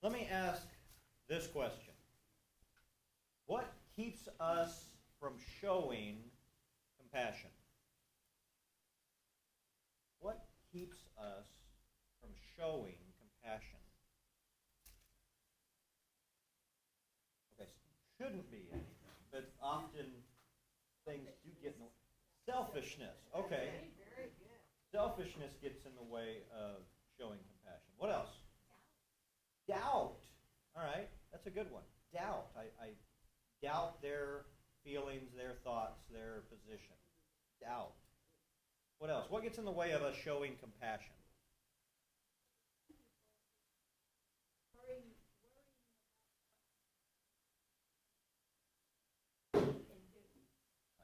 Let me ask this question. What keeps us from showing compassion? What keeps us from showing compassion? Okay, shouldn't be anything, but often things do get in the way. Selfishness. Okay. Very good. Selfishness gets in the way of showing compassion. What else? Doubt. All right, that's a good one. Doubt. I doubt their feelings, their thoughts, their position. Doubt. What else? What gets in the way of us showing compassion?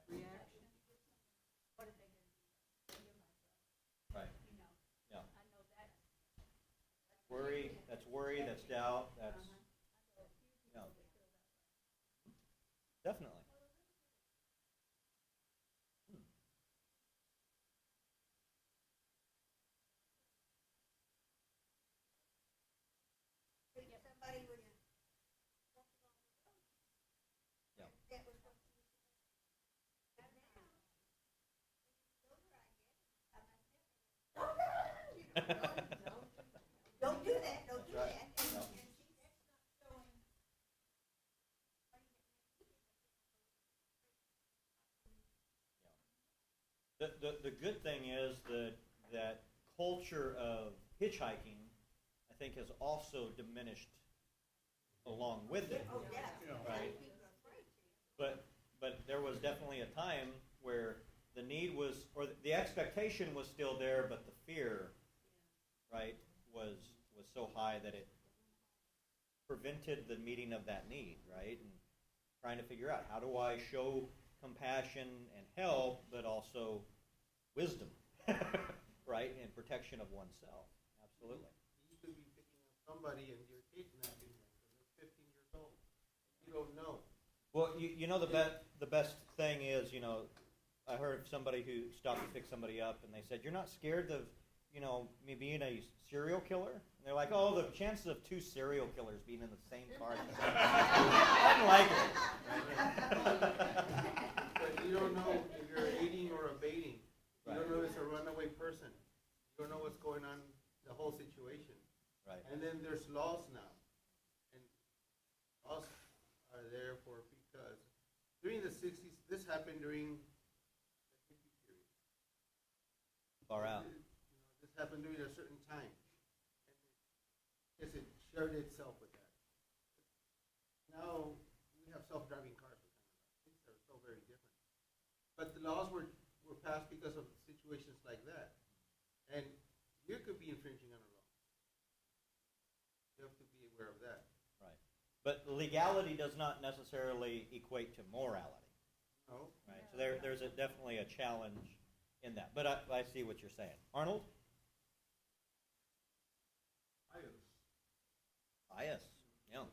Reaction. Right. Yeah. Worry, that's doubt, that's yeah. Definitely. Somebody was Yeah. that was don't do that. Don't do Right. that. No. The good thing is that culture of hitchhiking, I think, has also diminished along with it. Oh, yeah. Right. But there was definitely a time where the need was, or the expectation was still there, but the fear, right, was so high that it prevented the meeting of that need, right? And trying to figure out, how do I show compassion and help, but also wisdom, right, and protection of oneself. Absolutely. You could be picking up somebody and you're kidnapping them because they're 15 years old. You don't know. Well, you know, the best thing is, you know, I heard of somebody who stopped to pick somebody up, and they said, "You're not scared of, you know, me being a serial killer?" And they're like, "Oh, the chances of two serial killers being in the same car." Unlikely. But you don't know if you're aiding or abetting. You Right. don't know if it's a runaway person. You don't know what's going on, the whole situation. Right. And then there's laws now. And laws are there for, because during the 60s, this happened during the hippie period. Far out. You know, this happened during a certain time. And it shared itself with that. Now we have self-driving cars. Things are so very different. But the laws were passed because of situations like that. And you could be infringing on a law. You have to be aware of that. Right. But legality does not necessarily equate to morality. No? Right. So there's definitely a challenge in that. But I see what you're saying. Arnold? Bias. Yeah.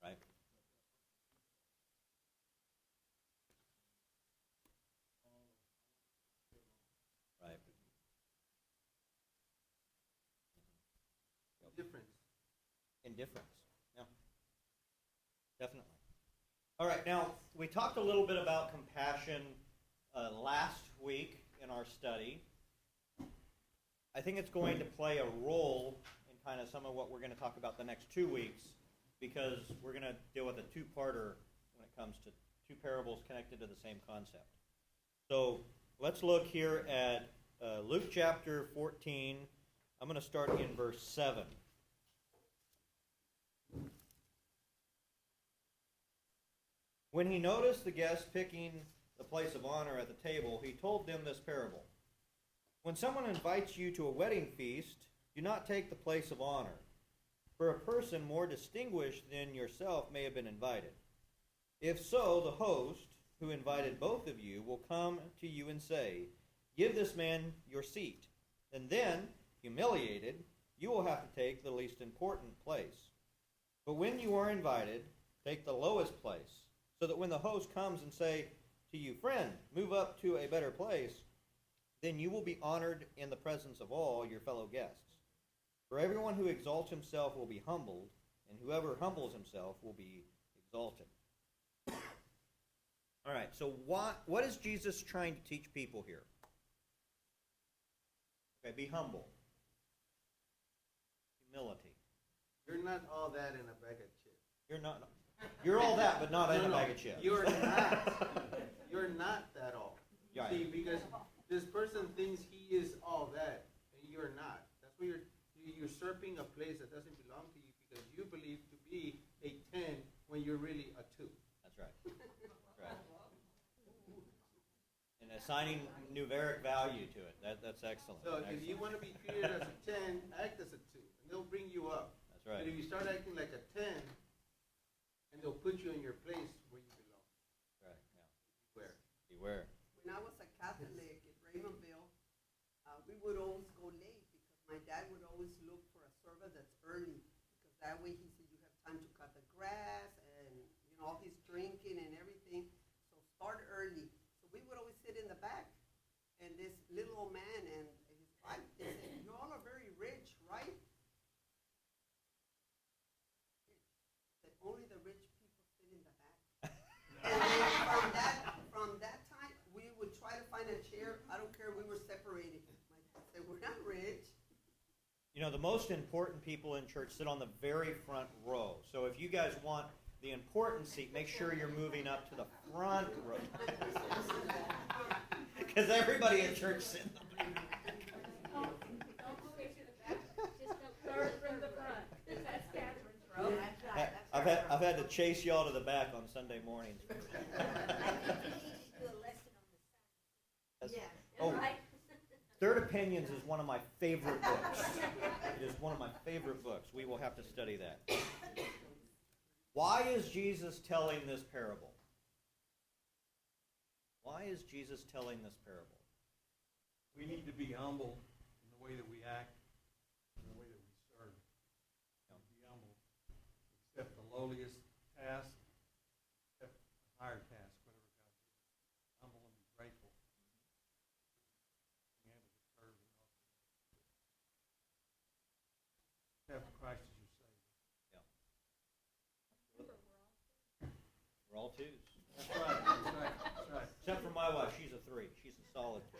Right. Right. Difference. Indifference. Yeah. Definitely. All right. Now, we talked a little bit about compassion last week in our study. I think it's going to play a role in kind of some of what we're going to talk about the next 2 weeks, because we're going to deal with a two-parter when it comes to two parables connected to the same concept. So let's look here at Luke chapter 14. I'm going to start in verse 7. When he noticed the guests picking the place of honor at the table, he told them this parable. When someone invites you to a wedding feast, do not take the place of honor, for a person more distinguished than yourself may have been invited. If so, the host, who invited both of you, will come to you and say, "Give this man your seat." And then, humiliated, you will have to take the least important place. But when you are invited, take the lowest place, so that when the host comes and say to you, friend, move up to a better place, then you will be honored in the presence of all your fellow guests. For everyone who exalts himself will be humbled, and whoever humbles himself will be exalted. All right, so what is Jesus trying to teach people here? Okay, be humble. Humility. You're not all that in a bag of chips. You're all that, but not in a bag of chips. You're not. You're not that all. Yeah. See, because this person thinks he is all that, and you're not. That's why you're usurping a place that doesn't belong to you because you believe to be a 10 when you're really a 2. That's right. Right. And assigning numeric value to it. That's excellent. So excellent. if you want to be treated as a 10, act as a 2, and they'll bring you up. That's right. But if you start acting like a 10, and they'll put you in your place where you belong. Right. Yeah. Where? Beware. When I was a Catholic in Raymondville, we would always go late because my dad would always look for a service that's early because that way he said you have time to cut the grass and all his drinking and everything. So start early. So we would always sit in the back, and this little old man and his wife, they said, "You all are very rich, right?" That only the rich people sit in the back. And then from that time, we would try to find a chair. I don't care. We were separated. My dad said, "We're not rich." The most important people in church sit on the very front row. So if you guys want the important seat, make sure you're moving up to the front row. Because everybody in church sits in the back. Don't move it to the back. Just come third from the front. That's Catherine's row. I've had to chase y'all to the back on Sunday mornings. I think you need to do a lesson on the side. Oh, Right? Third Opinions is one of my favorite books. It is one of my favorite books. We will have to study that. Why is Jesus telling this parable? Why is Jesus telling this parable? We need to be humble in the way that we act, in the way that we serve. Be humble. Accept the lowliest task, accept the higher task, whatever God gives. Humble and be grateful. Being able to serve and also accept Christ as your Savior. We're all twos. That's right. That's right. That's right. Except for my wife. She's a 3. She's a solid 2.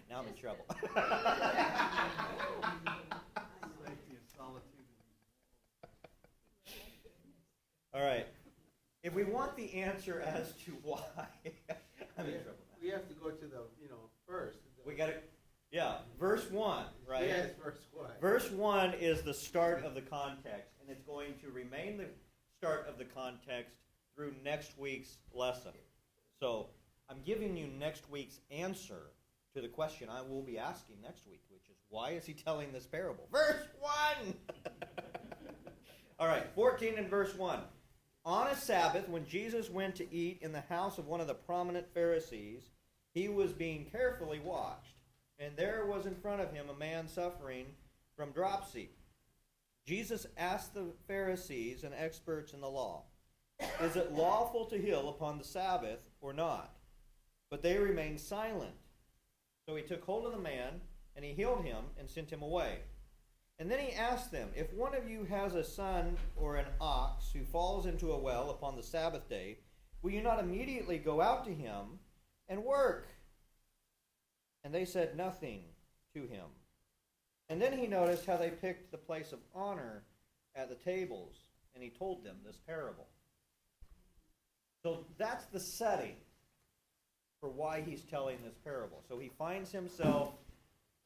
Now I'm in trouble. Safety and solitude. All right. If we want the answer as to why, I'm in trouble now. We have to go to the, first. We got to, verse 1, right? Yes, verse 1. Verse 1 is the start of the context, and it's going to remain the start of the context through next week's lesson. So I'm giving you next week's answer to the question I will be asking next week, which is, why is he telling this parable? Verse 1! All right, 14 and verse 1. On a Sabbath, when Jesus went to eat in the house of one of the prominent Pharisees, he was being carefully watched, and there was in front of him a man suffering from dropsy. Jesus asked the Pharisees and experts in the law, "Is it lawful to heal upon the Sabbath or not?" But they remained silent. So he took hold of the man, and he healed him and sent him away. And then he asked them, "If one of you has a son or an ox who falls into a well upon the Sabbath day, will you not immediately go out to him and work?" And they said nothing to him. And then he noticed how they picked the place of honor at the tables, and he told them this parable. So that's the setting for why he's telling this parable. So he finds himself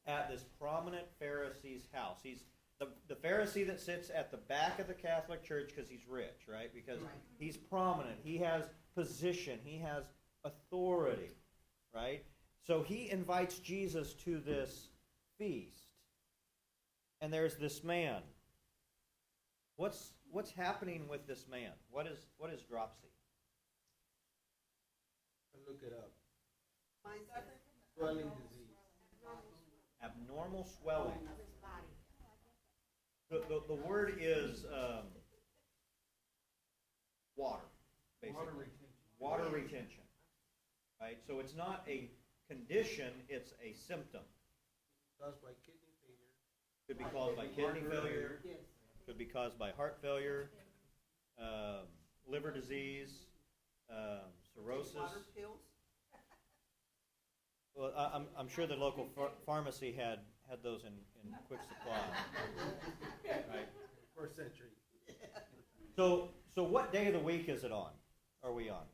at this prominent Pharisee's house. He's the Pharisee that sits at the back of the Catholic Church because he's rich, right? Because he's prominent. He has position. He has authority, right? So he invites Jesus to this feast. And there's this man. What's happening with this man? What is dropsy? Look it up. Mindset. Swelling disease. Abnormal swelling. The word is water, basically. Water retention. Water retention. Right? So it's not a condition, it's a symptom. Caused by kidney failure. Could be caused by kidney failure, Yes. could be caused by heart failure, liver disease, cirrhosis. Water pills. Well, I'm sure the local pharmacy had those in quick supply. Right. First century. So what day of the week is it on? Are we on?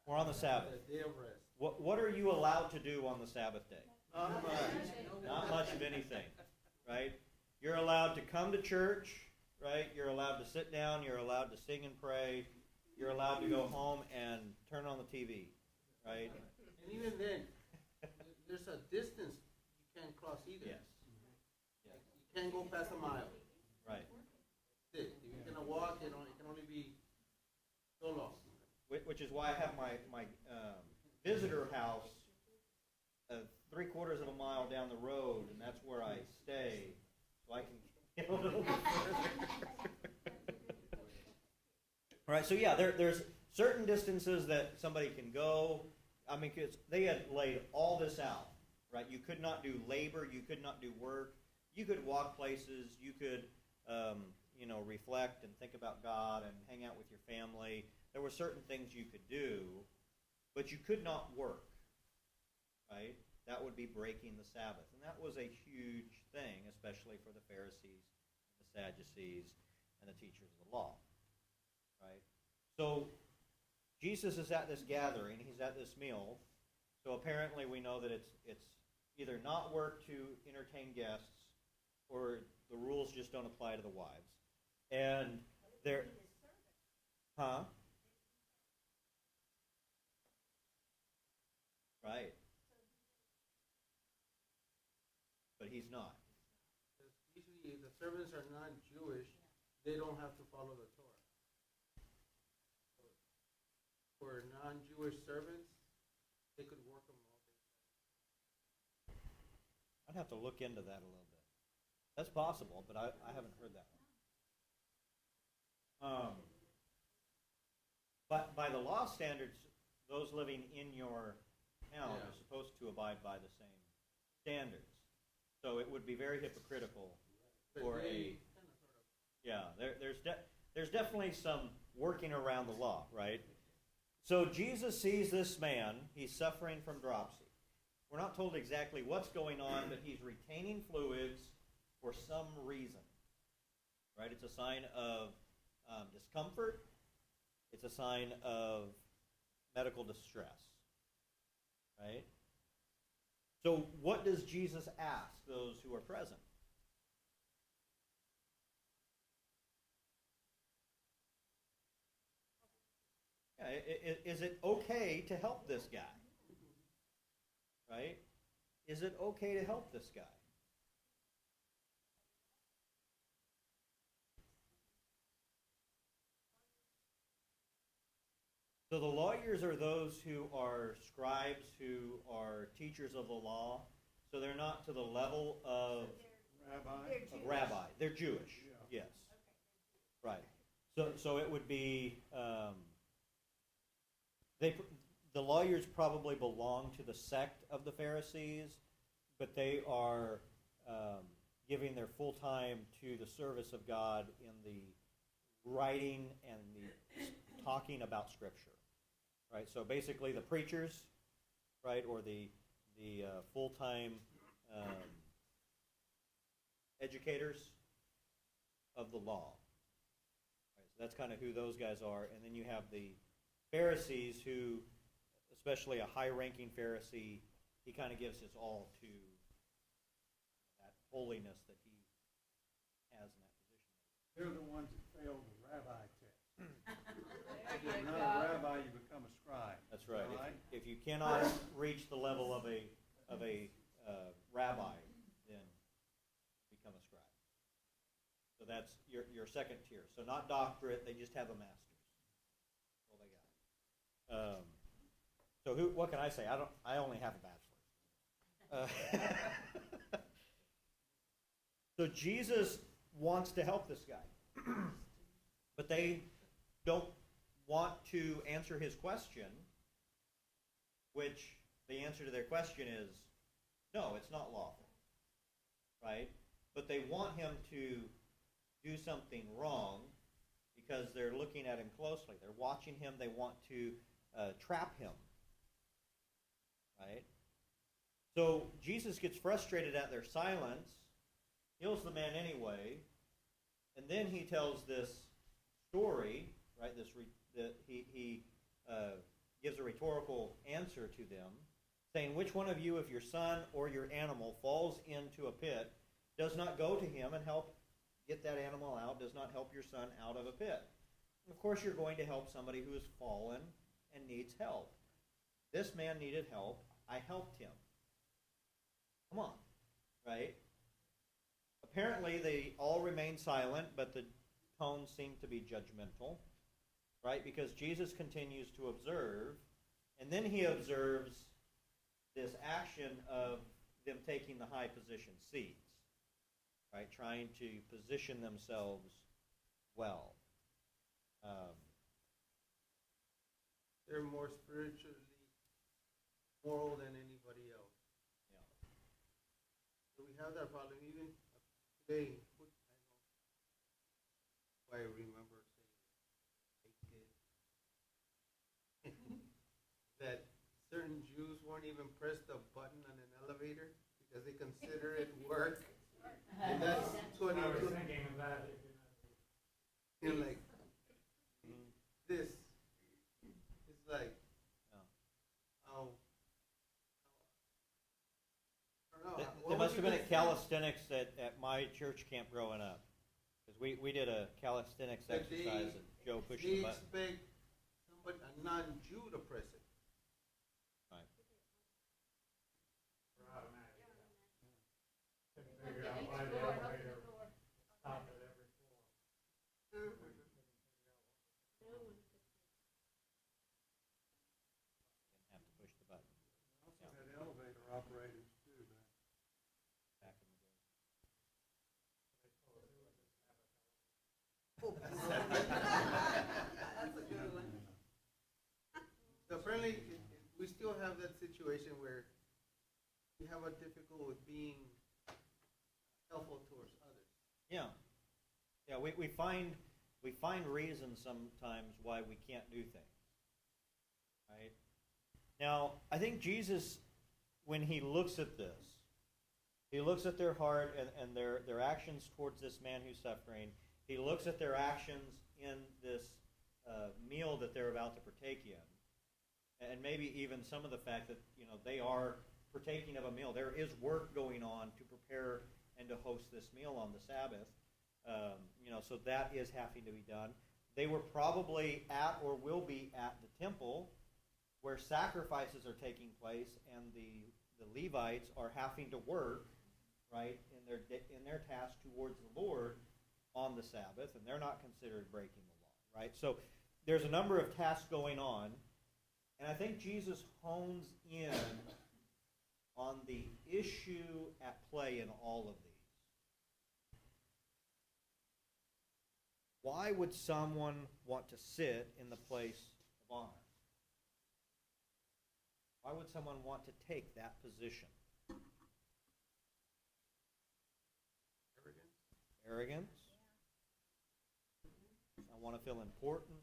We're on the Sabbath. The day of rest. What are you allowed to do on the Sabbath day? Not much. Not much of anything, right? You're allowed to come to church, right? You're allowed to sit down. You're allowed to sing and pray. You're allowed to go home and turn on the TV, right? And even then, there's a distance you can't cross either. Yes. You can't go past a mile. Right. That's it. If you're gonna walk, it can only be so long. Which is why I have my visitor house 3/4 of a mile down the road, and that's where I stay, so I can get a little bit further. All right, so yeah, there's certain distances that somebody can go. I mean, 'cause they had laid all this out, right? You could not do labor, you could not do work. You could walk places, you could, reflect and think about God and hang out with your family. There were certain things you could do, but you could not work, right? That would be breaking the Sabbath. And that was a huge thing, especially for the Pharisees, the Sadducees, and the teachers of the law, right? So Jesus is at this gathering. He's at this meal. So apparently we know that it's either not work to entertain guests or the rules just don't apply to the wives. And there... Huh? Right. But he's not. Because usually, if the servants are non-Jewish, they don't have to follow the Torah. So for non-Jewish servants, they could work them all day. I'd have to look into that a little bit. That's possible, but I haven't heard that one. But by the law standards, those living in your town are supposed to abide by the same standards. So it would be very hypocritical for there's definitely some working around the law, right? So Jesus sees this man. He's suffering from dropsy. We're not told exactly what's going on, but he's retaining fluids for some reason, right? It's a sign of discomfort. It's a sign of medical distress, right? So what does Jesus ask those who are present? Yeah, is it okay to help this guy? Right? Is it okay to help this guy? So the lawyers are those who are scribes, who are teachers of the law. So they're not to the level of rabbi. They're Jewish. Yeah. Yes. Right. So it would be the lawyers probably belong to the sect of the Pharisees, but they are giving their full time to the service of God in the writing and the talking about Scripture. Right, so basically the preachers, right, or the full-time educators of the law. Right, so that's kind of who those guys are. And then you have the Pharisees who, especially a high-ranking Pharisee, he kind of gives his all to that holiness that he has in that position. They're the ones that failed the rabbi test. If you're not a rabbi, you become a scribe. That's right. Right? If you cannot reach the level of a rabbi, then become a scribe. So that's your second tier. So not doctorate; they just have a master's. That's all they got. So what can I say? I only have a bachelor's. So Jesus wants to help this guy. But they don't want to answer his question, which the answer to their question is, no, it's not lawful. Right? But they want him to do something wrong because they're looking at him closely. They're watching him. They want to trap him. Right? So Jesus gets frustrated at their silence, heals the man anyway, and then he tells this story, right? He gives a rhetorical answer to them, saying, "Which one of you, if your son or your animal falls into a pit, does not go to him and help get that animal out, does not help your son out of a pit? Of course you're going to help somebody who has fallen and needs help. This man needed help. I helped him." Come on, right? Apparently they all remain silent, but the tones seem to be judgmental, right? Because Jesus continues to observe, and then he observes this action of them taking the high position seats, right? Trying to position themselves well. They're more spiritually moral than anybody else. Yeah. So we have that problem even today. I remember saying that certain Jews won't even press the button on an elevator because they consider it work. And that's 20. I was thinking of that. You know, like this. It's like, oh, I don't know. They must have been at calisthenics at my church camp growing up. Because we did a calisthenics But exercise and Joe pushing They the button. expect somebody, a non-Jew to press it. Right. For automatic. Couldn't figure out why the elevator stopped at every floor. Didn't have to push the button. Also had elevator operators too, Back in the day. Oh, that's a good one. So apparently, we still have that situation where we have a difficult with being helpful towards others. Yeah. Yeah, we find reasons sometimes why we can't do things. Right? Now, I think Jesus, when he looks at this, he looks at their heart and their actions towards this man who's suffering. He looks at their actions in this meal that they're about to partake in. And maybe even some of the fact that, they are partaking of a meal. There is work going on to prepare and to host this meal on the Sabbath. So that is having to be done. They were probably at or will be at the temple where sacrifices are taking place, and the Levites are having to work, right, in their task towards the Lord on the Sabbath, and they're not considered breaking the law, right? So there's a number of tasks going on, and I think Jesus hones in on the issue at play in all of these. Why would someone want to sit in the place of honor? Why would someone want to take that position? Arrogance? I want to feel important.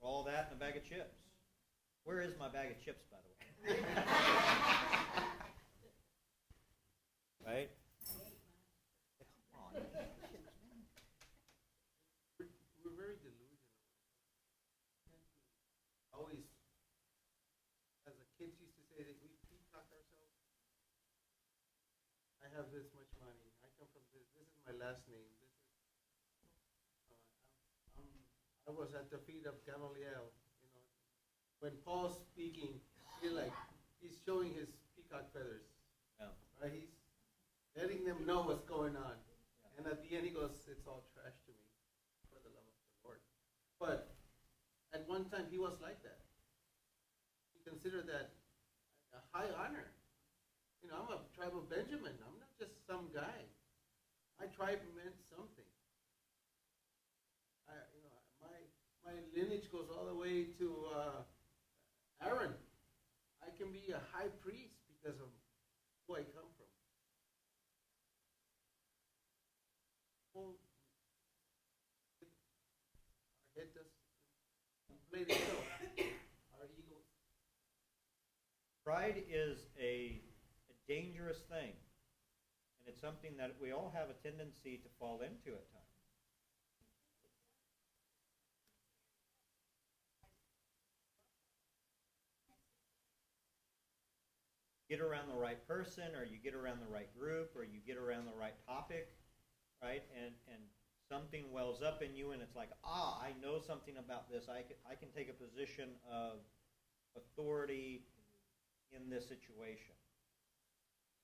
All that in a bag of chips. Where is my bag of chips, by the way? Right? Come on. We're very delusional. Always, as the kids used to say, that we peacock ourselves. I have this much money. I come from this. This is my last name. I was at the feet of Gamaliel. When Paul's speaking, he's showing his peacock feathers. Yeah. Right? He's letting them know what's going on. Yeah. And at the end he goes, "It's all trash to me for the love of the Lord." But at one time he was like that. He considered that a high honor. I'm a tribe of Benjamin. I'm not just some guy. My tribe meant something. My lineage goes all the way to Aaron. I can be a high priest because of who I come from. Well, our head does inflate itself. Our egos. Pride is a dangerous thing, and it's something that we all have a tendency to fall into at times. Get around the right person, or you get around the right group, or you get around the right topic, right? And something wells up in you, and it's like, I know something about this. I can take a position of authority in this situation,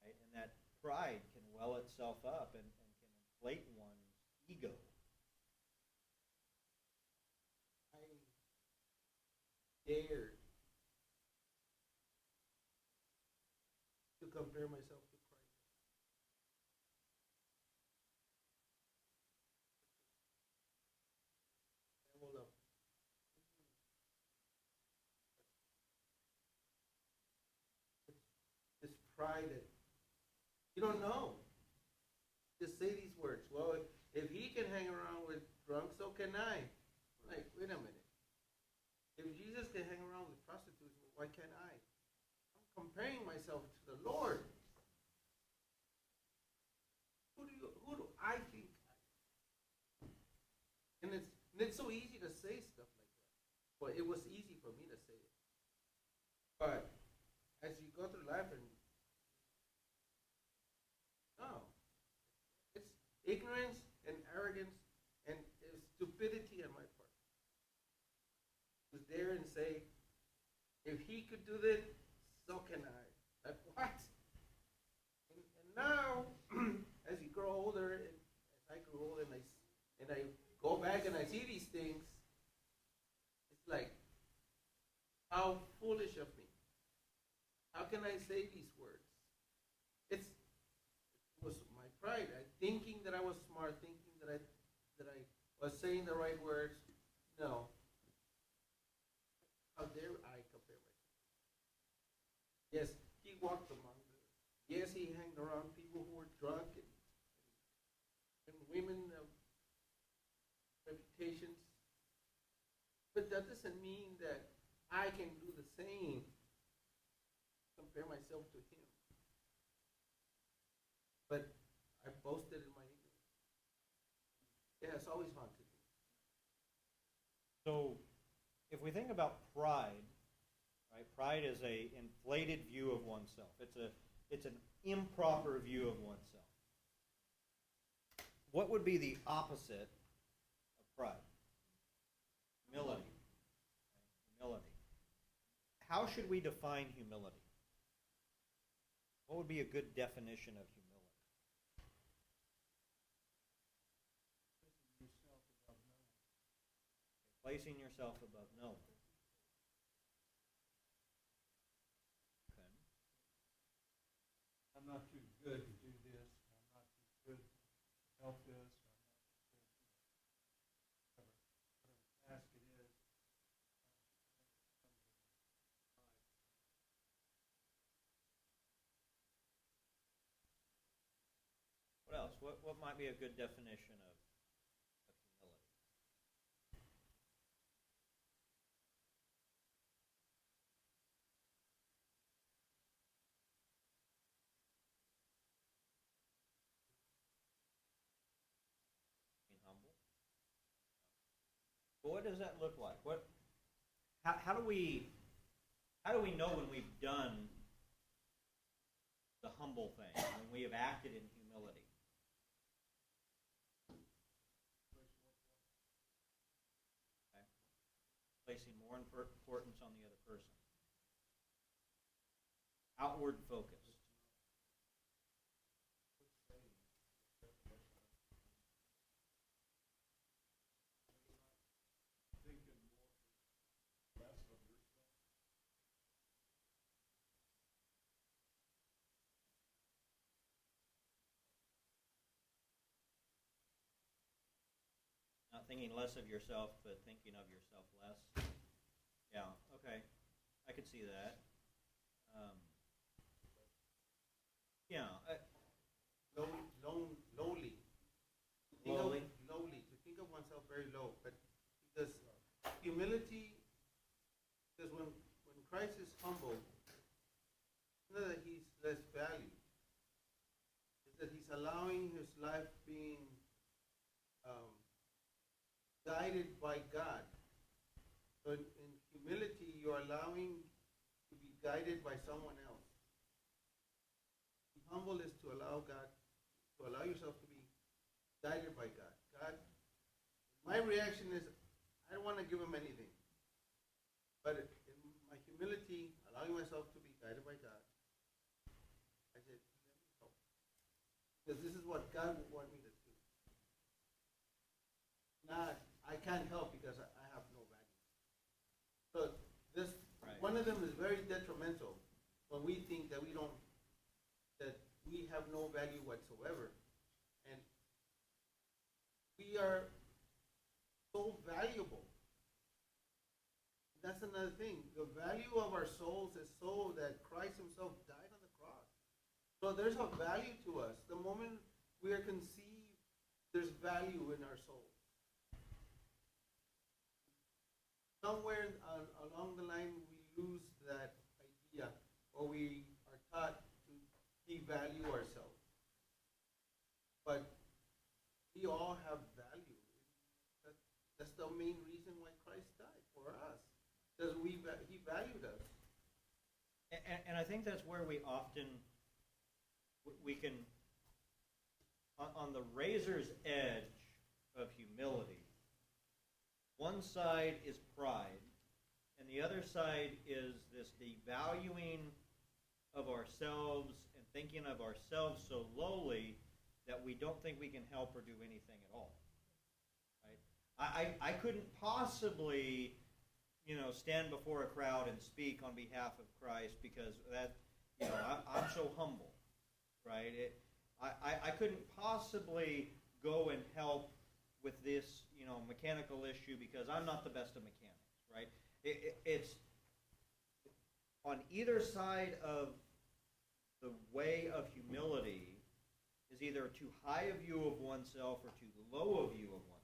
right? And that pride can well itself up and can inflate one's ego. I dared to compare myself to Christ. Level up. This pride that you don't know. Just say these words. Well, if he can hang around with drunks, so can I. Like, wait a minute. If Jesus can hang around with prostitutes, why can't I? I'm comparing myself to the Lord. Who do I think I am? And it's so easy to say stuff like that. Well, it was easy for me to say it. But as you go through life and no, it's ignorance and arrogance and stupidity on my part. Was there and say, if he could do this, so can I. Like what? And now, as you grow older, and as I grow older, and I go back and I see these things, it's like, how foolish of me. How can I say these words? It was my pride. Thinking that I was smart, thinking that I was saying the right words. No. How dare I compare myself? Yes, he walked among them. Yes, he hung around people who were drunk and women of reputations. But that doesn't mean that I can do the same. Compare myself to him. But I boasted in my ignorance. Yeah, it's always haunted me. So, if we think about pride, right? Pride is a inflated view of oneself. It's an improper view of oneself. What would be the opposite of pride? Humility. Humility. How should we define humility? What would be a good definition of humility? Placing yourself above no one. Okay. I'm not too good to do this. I'm not too good to help this. I'm not too good to whatever task it is. What else? What might be a good definition of humility? Being humble. But what does that look like? How do we know when we've done the humble thing, when we have acted in humility? Okay. Placing more importance on the other person. Outward focus. thinking less of yourself, but thinking of yourself less. Yeah, okay. I could see that. Yeah. Lowly. Lowly? Lowly. To think of oneself very low. But because humility, because when Christ is humble, it's not that he's less valued. It's that he's allowing his life being guided by God. So in humility, you're allowing to be guided by someone else. Humble is to allow God, to allow yourself to be guided by God. God, my reaction is, I don't want to give him anything. But in my humility, allowing myself to be guided by God, I said, let me help. Because this is what God would want me to do. Not, I can't help because I have no value. So this, Right. one of them is very detrimental when we think that we have no value whatsoever. And we are so valuable. That's another thing. The value of our souls is so that Christ himself died on the cross. So there's a value to us. The moment we are conceived, there's value in our souls. Somewhere along the line, we lose that idea, or we are taught to devalue ourselves. But we all have value. That's the main reason why Christ died for us, because he valued us. And I think that's where we often, we can, on the razor's edge of humility, one side is pride, and the other side is this devaluing of ourselves and thinking of ourselves so lowly that we don't think we can help or do anything at all. Right? I couldn't possibly, stand before a crowd and speak on behalf of Christ because that, I'm so humble, right? I couldn't possibly go and help with this, mechanical issue because I'm not the best of mechanics, right? It's on either side of the way of humility is either too high a view of oneself or too low a view of oneself.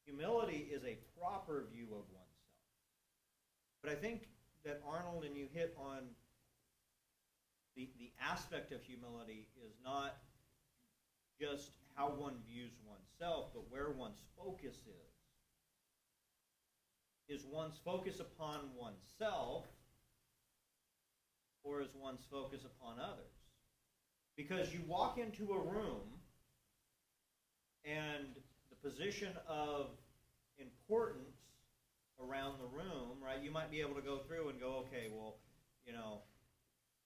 Humility is a proper view of oneself. But I think that Arnold and you hit on the aspect of humility is not just how one views oneself, but where one's focus is. Is one's focus upon oneself, or is one's focus upon others? Because you walk into a room, and the position of importance around the room, right? You might be able to go through and go, okay, well,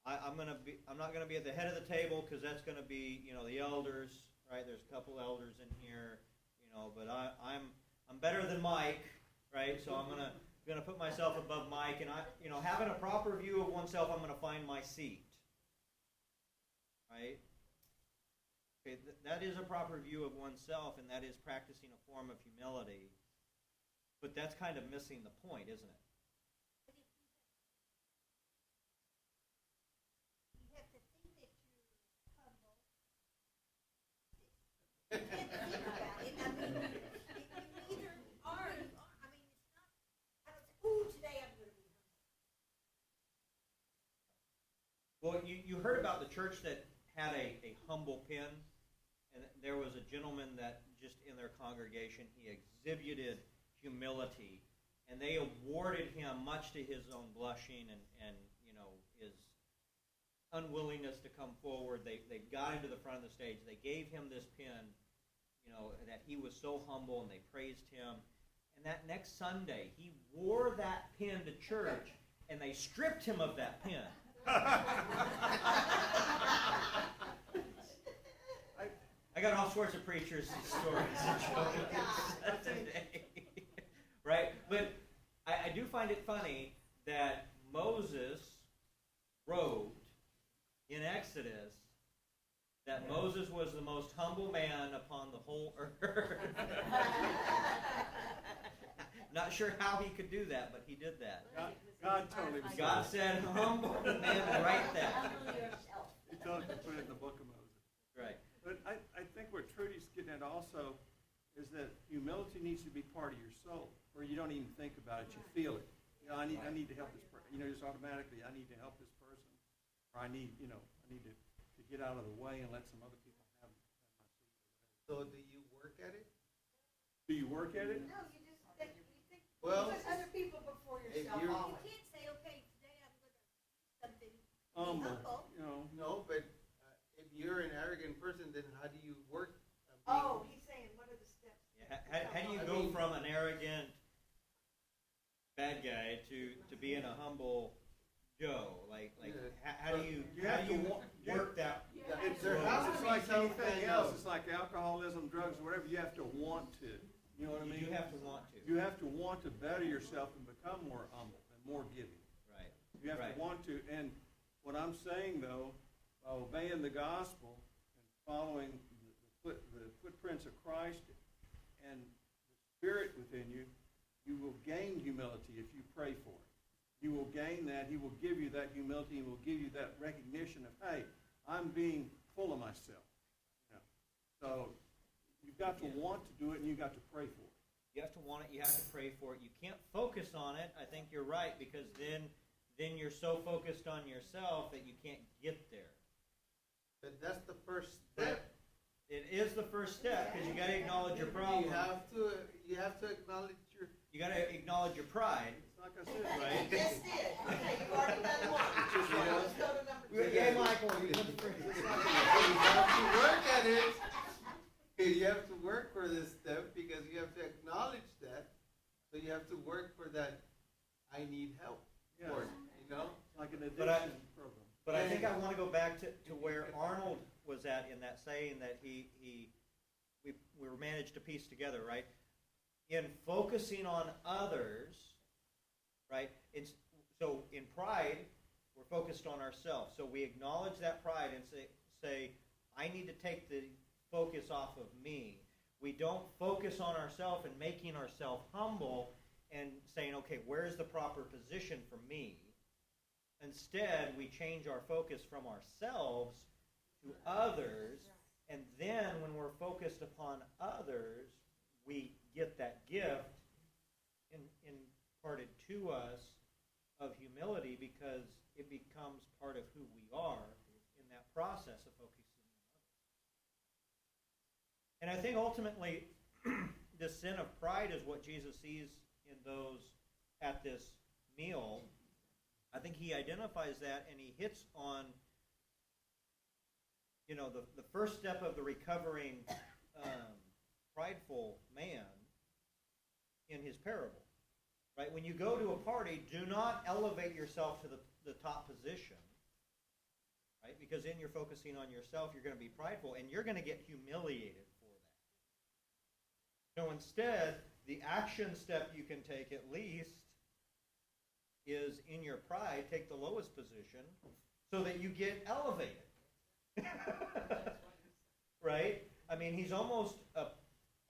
I'm not going to be at the head of the table because that's going to be, the elders, right? There's a couple elders in here, but I'm better than Mike, right? So I'm gonna put myself above Mike, and having a proper view of oneself, I'm going to find my seat, right? Okay, that is a proper view of oneself, and that is practicing a form of humility. But that's kind of missing the point, isn't it? You have to think that you're humble. You can't think about it. I mean, you either are or you are. I mean, it's not, I don't say, ooh, today I'm going to be humble. Well, you heard about the church that had a humble pen, and there was a gentleman that just in their congregation, he exhibited humility, and they awarded him, much to his own blushing and his unwillingness to come forward. They got him to the front of the stage. They gave him this pen, that he was so humble, and they praised him. And that next Sunday, he wore that pen to church, and they stripped him of that pen. I got all sorts of preachers and stories and jokes today. Right? But I do find it funny that Moses wrote in Exodus that Moses was the most humble man upon the whole earth. Not sure how he could do that, but he did that. God told him so. God said, humble the man right there. Humble yourself. He told him to put it in the book of Moses. Right. But I think what Trudy's getting at also is that humility needs to be part of your soul, where you don't even think about it, you feel it. You know, I need to help this person. You know, just automatically, I need to help this person, or I need to get out of the way and let some other people have my seat. So do you work at it? Do you work at it? No, you just think, Well, put other people before if yourself you're- always. You can't say, okay, today I'm going to do something. Humble, you know. No, but if you're an arrogant person, then how do you work? Oh, he's saying, what are the steps? How do you go from an arrogant bad guy to being a humble Joe? Like how do you work that? There has to It's be like anything something else. else. It's like alcoholism, drugs, whatever. You have to want to. You know what I mean? You have to want to. You have to want to better yourself and become more humble and more giving. Right. You have Right. to want to. And what I'm saying, though, by obeying the gospel and following the footprints of Christ and the Spirit within you, you will gain humility if you pray for it. You will gain that. He will give you that humility and will give you that recognition of, hey, I'm being full of myself. You know? So you've got to want to do it and you've got to pray for it. You have to want it. You have to pray for it. You can't focus on it. I think you're right, because then you're so focused on yourself that you can't get there. But that's the first step. It is the first step, because you got to acknowledge your problem. You have to acknowledge your. You got to acknowledge your pride. It's like I said, Right. You just did. Okay, you already done one. Just like- Let's go to number two. Yeah, Michael. You went first. You have to work at it. You have to work for this step because you have to acknowledge that. So you have to work for that. I need help. Yeah. For it, you know. It's like an But I- addiction program. But I think I want to go back to where Arnold was at in that saying that we were managed to piece together, right? In focusing on others, right? So in pride, we're focused on ourselves. So we acknowledge that pride and say, I need to take the focus off of me. We don't focus on ourselves and making ourselves humble and saying, okay, where's the proper position for me? Instead, we change our focus from ourselves to others, and then when we're focused upon others, we get that gift imparted to us of humility, because it becomes part of who we are in that process of focusing on others. And I think ultimately, the sin of pride is what Jesus sees in those at this meal. I think he identifies that, and he hits on, the first step of the recovering prideful man in his parable. Right? When you go to a party, do not elevate yourself to the top position. Right? Because then you're focusing on yourself, you're going to be prideful, and you're going to get humiliated for that. So instead, the action step you can take at least is, in your pride, take the lowest position so that you get elevated. Right? I mean, he's almost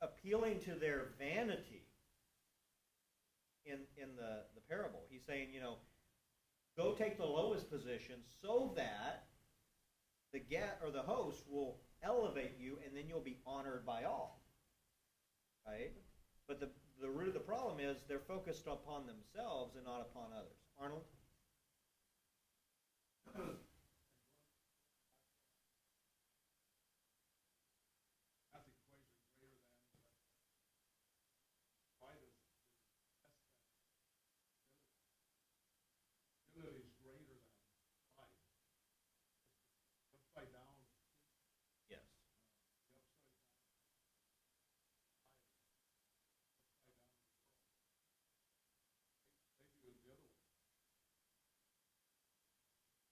appealing to their vanity in the parable. He's saying, go take the lowest position so that the host will elevate you, and then you'll be honored by all. Right? But the root of the problem is they're focused upon themselves and not upon others. Arnold? Not the equation greater than, but pride is less than humility. Humility is greater than pride. The upside down, Yes. the upside down, pride, upside down is they do it the other way.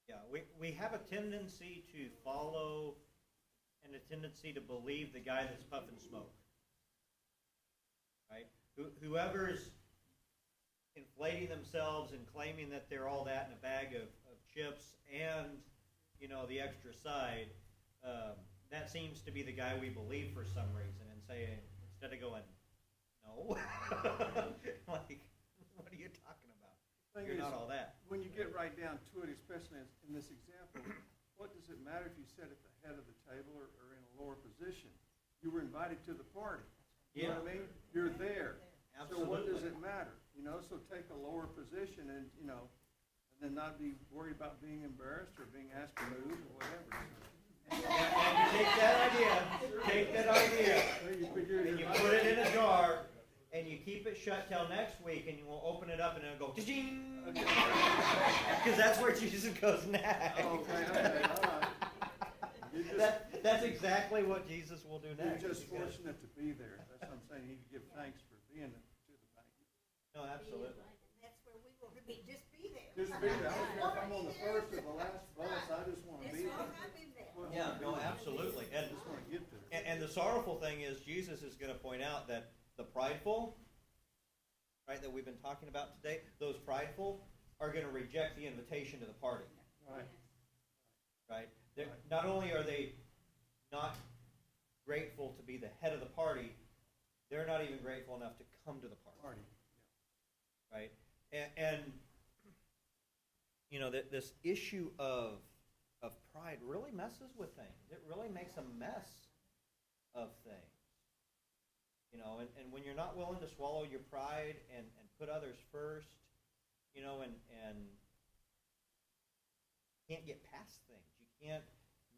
Yeah, we have a tendency to follow and a tendency to believe the guy that's puffing smoke. Right? Whoever's inflating themselves and claiming that they're all that in a bag of chips and, the extra side, that seems to be the guy we believe for some reason, and saying, instead of going, no, like, what are you talking about? Thing You're is, not all that. when you get right down to it, especially in this example, what does it matter if you sit at the head of the table or in a lower position? You were invited to the party. You know what I mean? You're there. So what does Absolutely. it matter? You know, so take a lower position and, you know, and then not be worried about being embarrassed or being asked to move or whatever. And you take that idea, and you put it in a jar, and you keep it shut till next week, and you will open it up, and it'll go, ding, because that's where Jesus goes next. Okay, all right. That's exactly what Jesus will do next. You're just He's gonna- fortunate to be there. That's what I'm saying. You need to give thanks for being to the banquet. No, absolutely. And that's where we will be, just be there. Just be there. I don't care if I'm on the first or the last bus. I just want to As be long there. as I've been there. Yeah, no, absolutely. I just want to get there. And the sorrowful thing is, Jesus is going to point out that the prideful, right, that we've been talking about today, those prideful are going to reject the invitation to the party, Right. right? Right. Not only are they not grateful to be the head of the party, they're not even grateful enough to come to the party, Party. right? And you know, this issue of pride really messes with things. It really makes a mess of things. You know, and when you're not willing to swallow your pride and put others first, you know, and can't get past things. You can't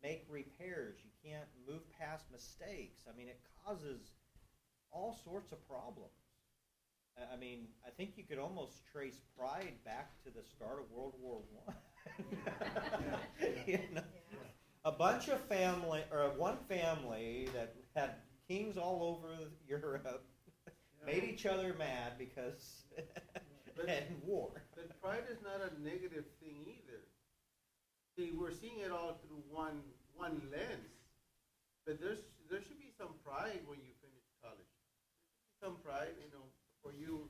make repairs. You can't move past mistakes. I mean, it causes all sorts of problems. I mean, I think you could almost trace pride back to the start of World War I. You know? A bunch of family, or one family that had kings all over Europe, made each other mad because and war. But pride is not a negative thing either. See, we're seeing it all through one lens. But there should be some pride when you finish college. Some pride, you know, for you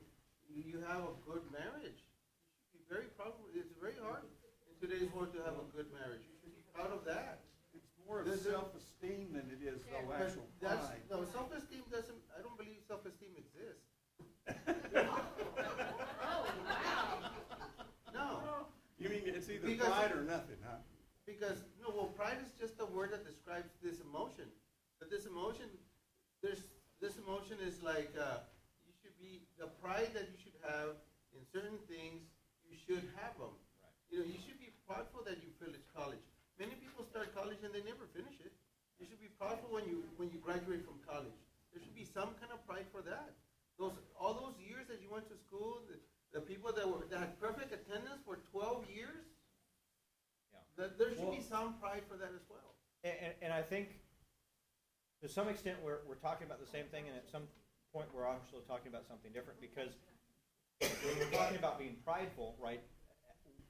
have a good marriage. You should be very proud. It's very hard in today's world to have a good marriage. You should be proud of that. It's more of self-esteem than it is though But actual that's, pride. no, self-esteem doesn't, I don't believe self-esteem exists. Oh, wow. No. You mean it's either Because- pride or nothing, huh? Because, no, well, pride is just a word that describes this emotion. But this emotion, this emotion is like, you should be, the pride that you should have in certain things, you should have them. Right. You know, you should be proudful that you finish college. Many people start college and they never finish it. You should be proudful when you graduate from college. There should be some kind of pride for that. All those years that you went to school, the people that had perfect attendance for 12 years, there should be some pride for that as well. And I think to some extent we're talking about the same thing, and at some point we're actually talking about something different, because when we're talking about being prideful, right,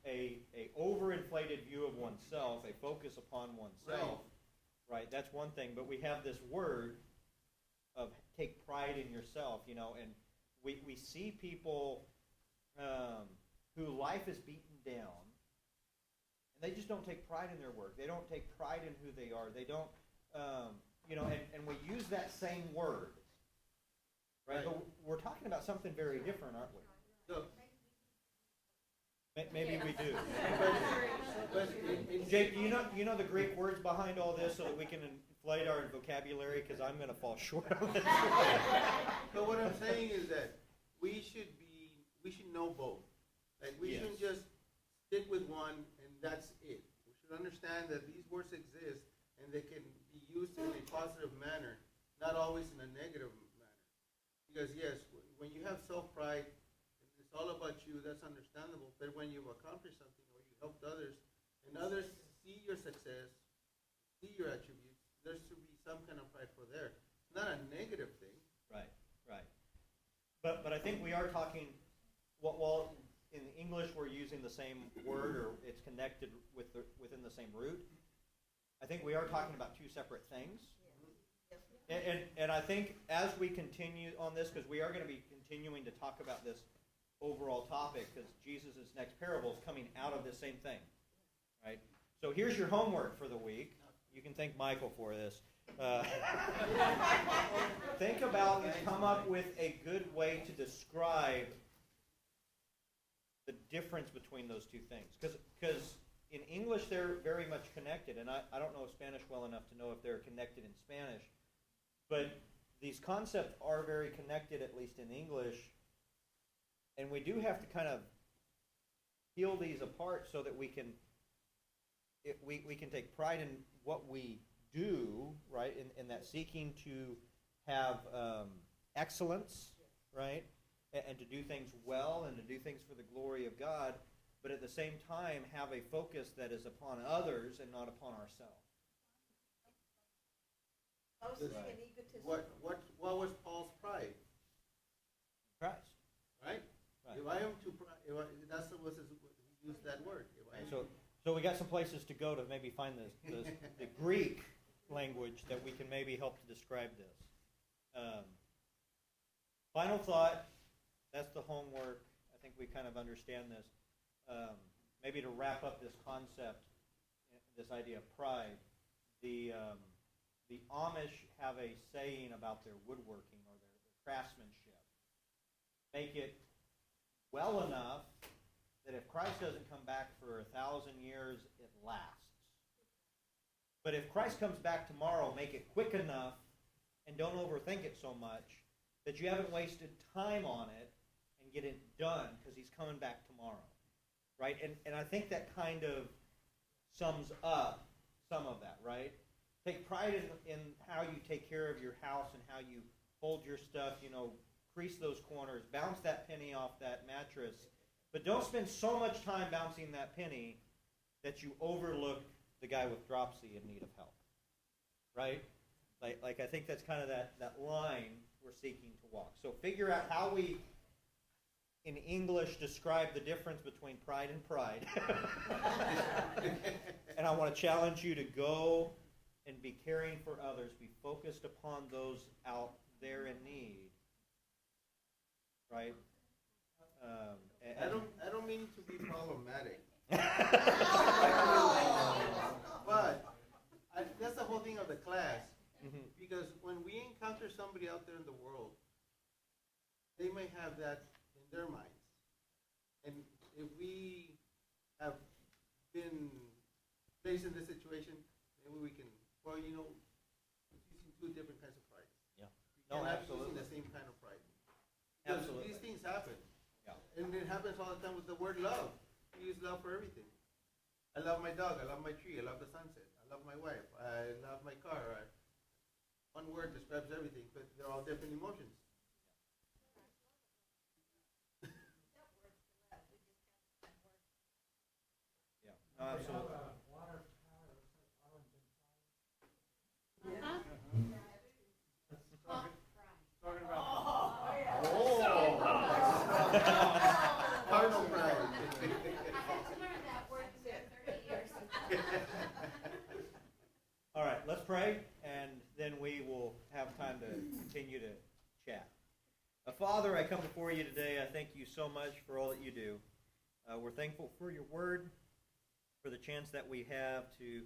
a overinflated view of oneself, a focus upon oneself, right, that's one thing. But we have this word of take pride in yourself, you know, and we see people who life is beaten down, and they just don't take pride in their work. They don't take pride in who they are. They don't, you know, and we use that same word, right? But we're talking about something very different, aren't we? So, Maybe we do. but Jake, do you know the Greek words behind all this so that we can inflate our vocabulary? Because I'm going to fall short of it. But what I'm saying is that we should know both. Like we Yes. shouldn't just stick with one and that's it. We should understand that these words exist and they can be used in a positive manner, not always in a negative manner. Because yes, when you have self-pride, it's all about you, that's understandable. But when you've accomplished something or you helped others, and others see your success, see your attributes, there should be some kind of pride for there. It's not a negative thing. Right. But I think we are talking, well, in English we're using the same word, or it's connected within the same root. I think we are talking about two separate things. And I think as we continue on this, because we are going to be continuing to talk about this overall topic, because Jesus' next parable is coming out of the same thing, right? So here's your homework for the week. you can thank Michael for this. Think about and come up with a good way to describe the difference between those two things. Because in English, they're very much connected, and I don't know Spanish well enough to know if they're connected in Spanish, but these concepts are very connected, at least in English, and we do have to kind of peel these apart so that we can take pride in what we do, right, in that seeking to have excellence, right, and to do things well and to do things for the glory of God, but at the same time have a focus that is upon others and not upon ourselves. Boasting Right. and egotism. What was Paul's pride? Christ. Right? Right. If I am to pride, that's what he used that word. If I am So we got some places to go to maybe find the Greek language that we can maybe help to describe this. Final thought, that's the homework. I think we kind of understand this. Maybe to wrap up this concept, this idea of pride, the Amish have a saying about their woodworking or their craftsmanship. Make it well enough that if Christ doesn't come back for 1,000 years, it lasts. But if Christ comes back tomorrow, make it quick enough and don't overthink it so much that you haven't wasted time on it and get it done because he's coming back tomorrow. Right? And I think that kind of sums up some of that, right? Take pride in how you take care of your house and how you hold your stuff, crease those corners, bounce that penny off that mattress. But don't spend so much time bouncing that penny that you overlook the guy with dropsy in need of help. Right? Like I think that's kind of that line we're seeking to walk. So figure out how we, in English, describe the difference between pride and pride. And I want to challenge you to go and be caring for others. Be focused upon those out there in need. Right? I don't mean to be problematic, but that's the whole thing of the class. Mhm. Because when we encounter somebody out there in the world, they may have that in their minds. And if we have been faced in this situation, maybe we can, using two different kinds of pride. Yeah. We No, cannot absolutely. using the same kind of pride. Because Absolutely. these things happen. Yeah. And it happens all the time with the word love. We use love for everything. I love my dog. I love my tree. I love the sunset. I love my wife. I love my car. One word describes everything, but they're all different emotions. Yeah. No, absolutely. Water tower, it's like Arlington. Yeah. Talking about Cardinal pride. I had to learn that word for 30 years. All right, let's pray, and then we will have time to continue to chat. Father, I come before you today. I thank you so much for all that you do. We're thankful for your word, for the chance that we have to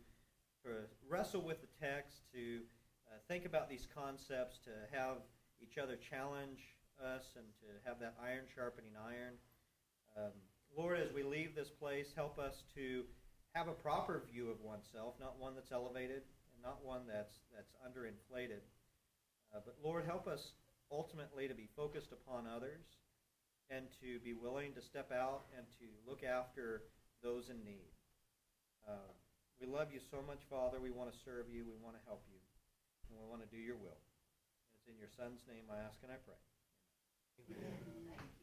wrestle with the text, to think about these concepts, to have each other challenge us, and to have that iron sharpening iron. Lord, as we leave this place, help us to have a proper view of oneself, not one that's elevated and not one that's underinflated. But Lord, help us ultimately to be focused upon others and to be willing to step out and to look after those in need. We love you so much, Father. We want to serve you. We want to help you. And we want to do your will. It's in your Son's name I ask and I pray. Amen. Amen.